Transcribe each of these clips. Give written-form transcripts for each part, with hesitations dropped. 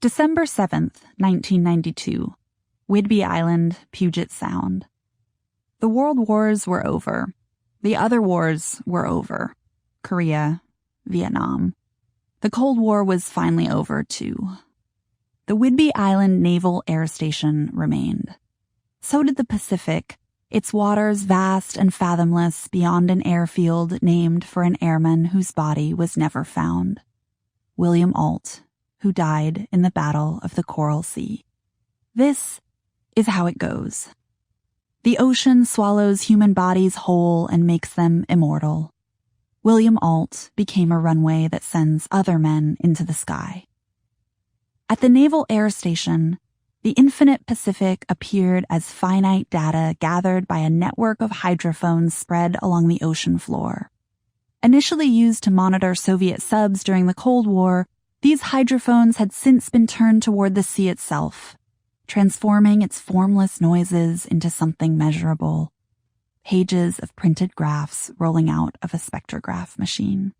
December 7th, 1992. Whidbey Island, Puget Sound. The world wars were over. The other wars were over. Korea, Vietnam. The Cold War was finally over, too. The Whidbey Island Naval Air Station remained. So did the Pacific, its waters vast and fathomless beyond an airfield named for an airman whose body was never found. William Ault, who died in the Battle of the Coral Sea. This is how it goes. The ocean swallows human bodies whole and makes them immortal. William Ault became a runway that sends other men into the sky. At the Naval Air Station, the infinite Pacific appeared as finite data gathered by a network of hydrophones spread along the ocean floor. Initially used to monitor Soviet subs during the Cold War, these hydrophones had since been turned toward the sea itself, transforming its formless noises into something measurable. Pages of printed graphs rolling out of a spectrograph machine.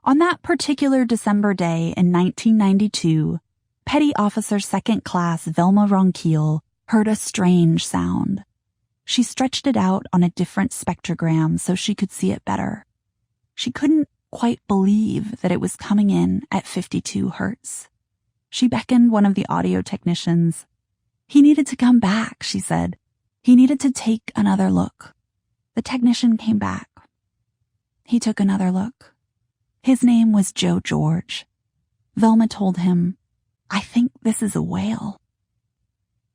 On that particular December day in 1992, Petty Officer Second Class Velma Ronquille heard a strange sound. She stretched it out on a different spectrogram so she could see it better. She couldn't quite believe that it was coming in at 52 hertz. She beckoned one of the audio technicians. He needed to come back, she said. He needed to take another look. The technician came back. He took another look. His name was Joe George. Velma told him, "I think this is a whale."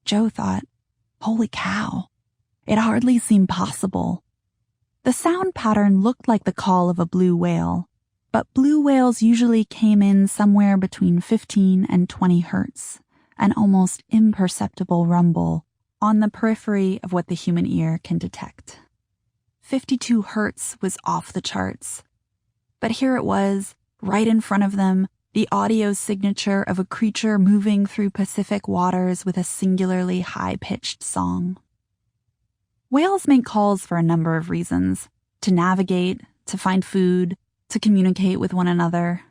Joe thought, holy cow, it hardly seemed possible. The sound pattern looked like the call of a blue whale, but blue whales usually came in somewhere between 15 and 20 hertz, an almost imperceptible rumble on the periphery of what the human ear can detect. 52 hertz was off the charts. But here it was, right in front of them, the audio signature of a creature moving through Pacific waters with a singularly high-pitched song. Whales make calls for a number of reasons: to navigate, to find food, to communicate with one another.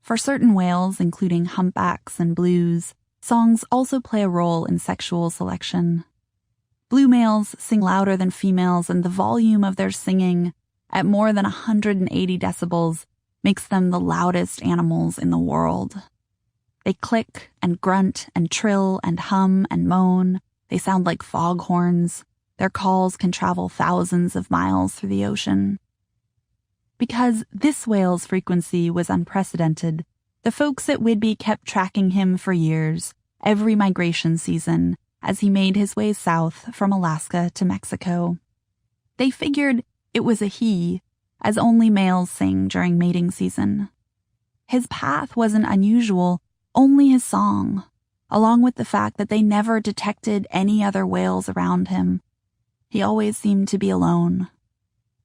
For certain whales, including humpbacks and blues, songs also play a role in sexual selection. Blue males sing louder than females, and the volume of their singing, at more than 180 decibels, makes them the loudest animals in the world. They click and grunt and trill and hum and moan. They sound like foghorns. Their calls can travel thousands of miles through the ocean. Because this whale's frequency was unprecedented, the folks at Whidbey kept tracking him for years, every migration season, as he made his way south from Alaska to Mexico. They figured it was a he, as only males sing during mating season. His path wasn't unusual, only his song, along with the fact that they never detected any other whales around him. He always seemed to be alone.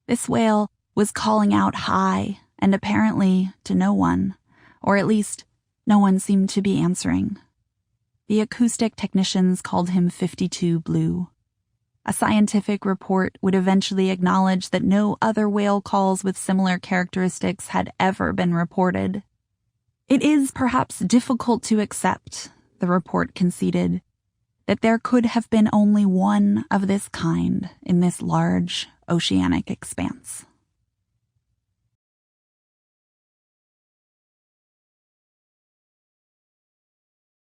This whale was calling out high, and apparently to no one, or at least no one seemed to be answering. The acoustic technicians called him 52 Blue. A scientific report would eventually acknowledge that no other whale calls with similar characteristics had ever been reported. It is perhaps difficult to accept, the report conceded, that there could have been only one of this kind in this large oceanic expanse.